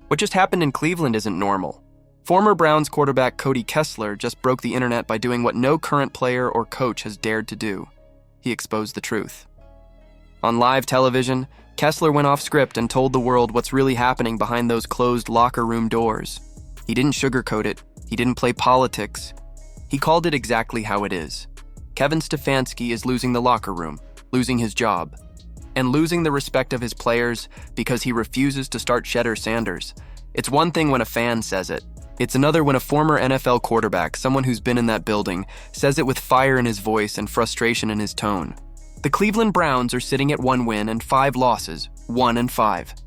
What just happened in Cleveland isn't normal. Former Browns quarterback Cody Kessler just broke the internet by doing what no current player or coach has dared to do. He exposed the truth. On live television, Kessler went off script and told the world what's really happening behind those closed locker room doors. He didn't sugarcoat it. He didn't play politics. He called it exactly how it is. Kevin Stefanski is losing the locker room, losing his job, and losing the respect of his players because he refuses to start Shedeur Sanders. It's one thing when a fan says it. It's another when a former NFL quarterback, someone who's been in that building, says it with fire in his voice and frustration in his tone. The Cleveland Browns are sitting at 1 win and 5 losses, 1-5.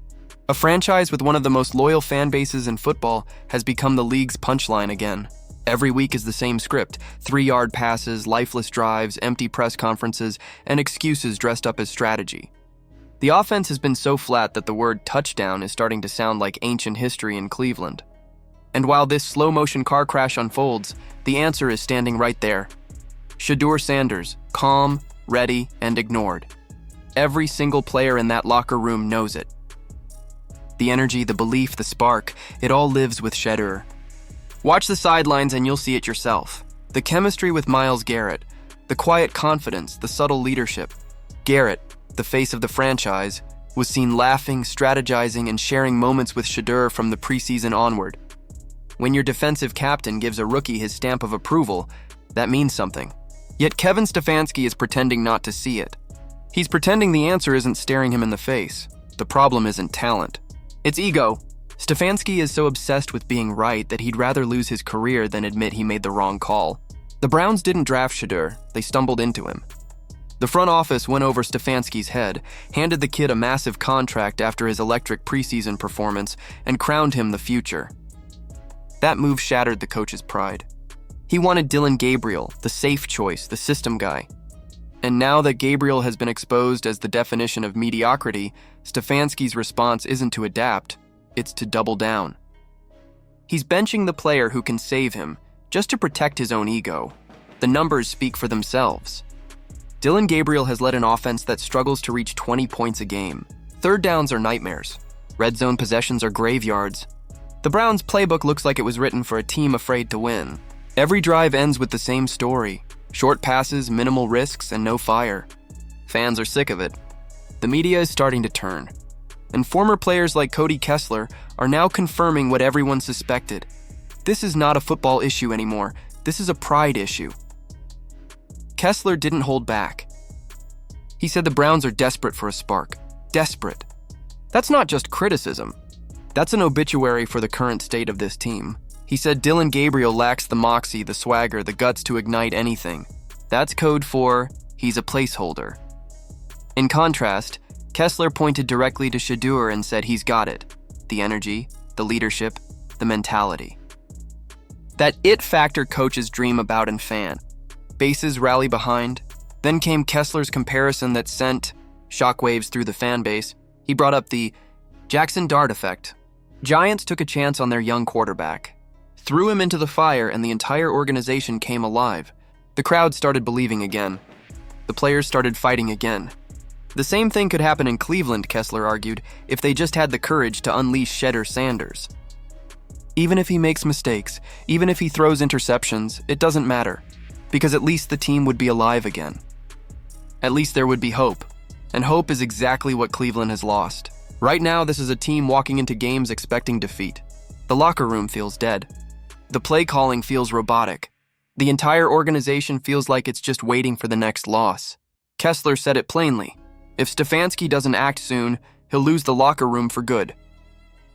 A franchise with one of the most loyal fan bases in football has become the league's punchline again. Every week is the same script: 3-yard passes, lifeless drives, empty press conferences, and excuses dressed up as strategy. The offense has been so flat that the word touchdown is starting to sound like ancient history in Cleveland. And while this slow-motion car crash unfolds, the answer is standing right there. Shedeur Sanders, calm, ready, and ignored. Every single player in that locker room knows it. The energy, the belief, the spark, it all lives with Shedeur. Watch the sidelines and you'll see it yourself. The chemistry with Myles Garrett, the quiet confidence, the subtle leadership. Garrett, the face of the franchise, was seen laughing, strategizing, and sharing moments with Shedeur from the preseason onward. When your defensive captain gives a rookie his stamp of approval, that means something. Yet Kevin Stefanski is pretending not to see it. He's pretending the answer isn't staring him in the face. The problem isn't talent. It's ego. Stefanski is so obsessed with being right that he'd rather lose his career than admit he made the wrong call. The Browns didn't draft Shedeur, they stumbled into him. The front office went over Stefanski's head, handed the kid a massive contract after his electric preseason performance, and crowned him the future. That move shattered the coach's pride. He wanted Dillon Gabriel, the safe choice, the system guy. And now that Gabriel has been exposed as the definition of mediocrity, Stefanski's response isn't to adapt, it's to double down. He's benching the player who can save him, just to protect his own ego. The numbers speak for themselves. Dillon Gabriel has led an offense that struggles to reach 20 points a game. Third downs are nightmares. Red zone possessions are graveyards. The Browns' playbook looks like it was written for a team afraid to win. Every drive ends with the same story: short passes, minimal risks, and no fire. Fans are sick of it. The media is starting to turn. And former players like Cody Kessler are now confirming what everyone suspected. This is not a football issue anymore. This is a pride issue. Kessler didn't hold back. He said the Browns are desperate for a spark. Desperate. That's not just criticism. That's an obituary for the current state of this team. He said Dillon Gabriel lacks the moxie, the swagger, the guts to ignite anything. That's code for he's a placeholder. In contrast, Kessler pointed directly to Shedeur and said he's got it. The energy, the leadership, the mentality. That it factor coaches dream about and fan. Bases rally behind. Then came Kessler's comparison that sent shockwaves through the fan base. He brought up the Jackson Dart effect. Giants took a chance on their young quarterback, threw him into the fire, and the entire organization came alive. The crowd started believing again. The players started fighting again. The same thing could happen in Cleveland, Kessler argued, if they just had the courage to unleash Shedeur Sanders. Even if he makes mistakes, even if he throws interceptions, it doesn't matter, because at least the team would be alive again. At least there would be hope, and hope is exactly what Cleveland has lost. Right now, this is a team walking into games expecting defeat. The locker room feels dead. The play calling feels robotic. The entire organization feels like it's just waiting for the next loss. Kessler said it plainly. If Stefanski doesn't act soon, he'll lose the locker room for good.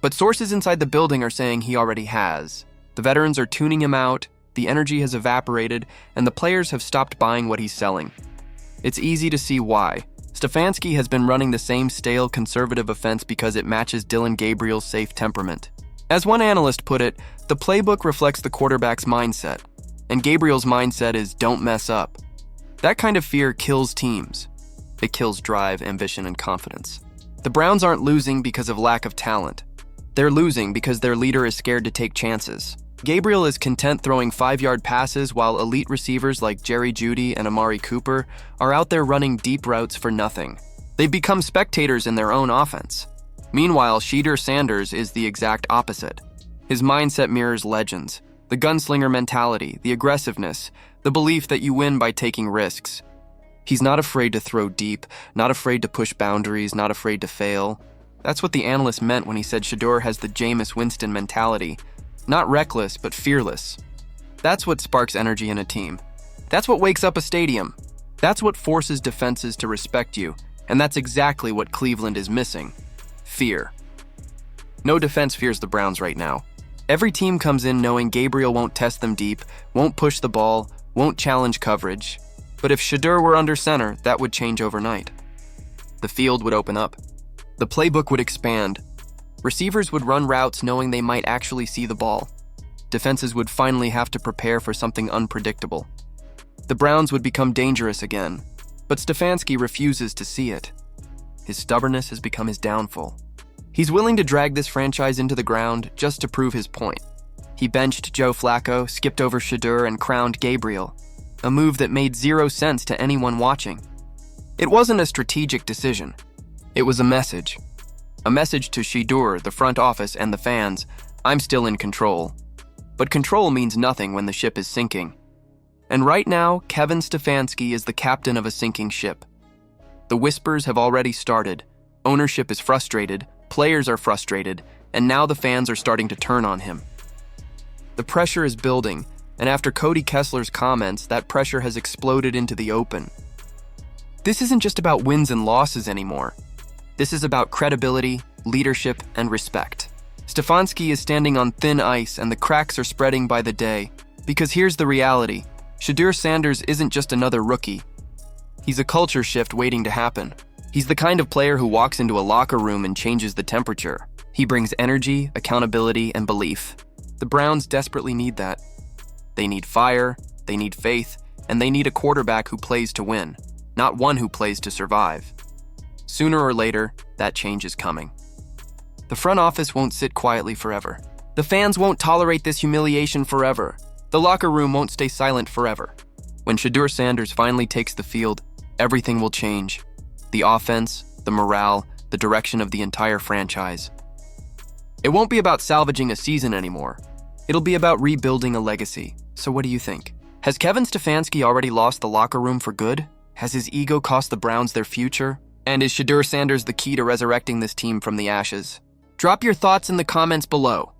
But sources inside the building are saying he already has. The veterans are tuning him out, the energy has evaporated, and the players have stopped buying what he's selling. It's easy to see why. Stefanski has been running the same stale, conservative offense because it matches Dillon Gabriel's safe temperament. As one analyst put it, the playbook reflects the quarterback's mindset, and Gabriel's mindset is don't mess up. That kind of fear kills teams. It kills drive, ambition, and confidence. The Browns aren't losing because of lack of talent. They're losing because their leader is scared to take chances. Gabriel is content throwing 5-yard passes while elite receivers like Jerry Jeudy and Amari Cooper are out there running deep routes for nothing. They've become spectators in their own offense. Meanwhile, Shedeur Sanders is the exact opposite. His mindset mirrors legends, the gunslinger mentality, the aggressiveness, the belief that you win by taking risks. He's not afraid to throw deep, not afraid to push boundaries, not afraid to fail. That's what the analyst meant when he said Shedeur has the Jameis Winston mentality. Not reckless, but fearless. That's what sparks energy in a team. That's what wakes up a stadium. That's what forces defenses to respect you, and that's exactly what Cleveland is missing. Fear. No defense fears the Browns right now. Every team comes in knowing Gabriel won't test them deep, won't push the ball, won't challenge coverage. But if Shedeur were under center, that would change overnight. The field would open up. The playbook would expand. Receivers would run routes knowing they might actually see the ball. Defenses would finally have to prepare for something unpredictable. The Browns would become dangerous again, but Stefanski refuses to see it. His stubbornness has become his downfall. He's willing to drag this franchise into the ground just to prove his point. He benched Joe Flacco, skipped over Shedeur, and crowned Gabriel, a move that made zero sense to anyone watching. It wasn't a strategic decision. It was a message. A message to Shedeur, the front office, and the fans: I'm still in control. But control means nothing when the ship is sinking. And right now, Kevin Stefanski is the captain of a sinking ship. The whispers have already started. Ownership is frustrated, players are frustrated, and now the fans are starting to turn on him. The pressure is building, and after Cody Kessler's comments, that pressure has exploded into the open. This isn't just about wins and losses anymore. This is about credibility, leadership, and respect. Stefanski is standing on thin ice, and the cracks are spreading by the day. Because here's the reality: Shedeur Sanders isn't just another rookie. He's a culture shift waiting to happen. He's the kind of player who walks into a locker room and changes the temperature. He brings energy, accountability, and belief. The Browns desperately need that. They need fire, they need faith, and they need a quarterback who plays to win, not one who plays to survive. Sooner or later, that change is coming. The front office won't sit quietly forever. The fans won't tolerate this humiliation forever. The locker room won't stay silent forever. When Shedeur Sanders finally takes the field, everything will change. The offense, the morale, the direction of the entire franchise. It won't be about salvaging a season anymore. It'll be about rebuilding a legacy. So what do you think? Has Kevin Stefanski already lost the locker room for good? Has his ego cost the Browns their future? And is Shedeur Sanders the key to resurrecting this team from the ashes? Drop your thoughts in the comments below.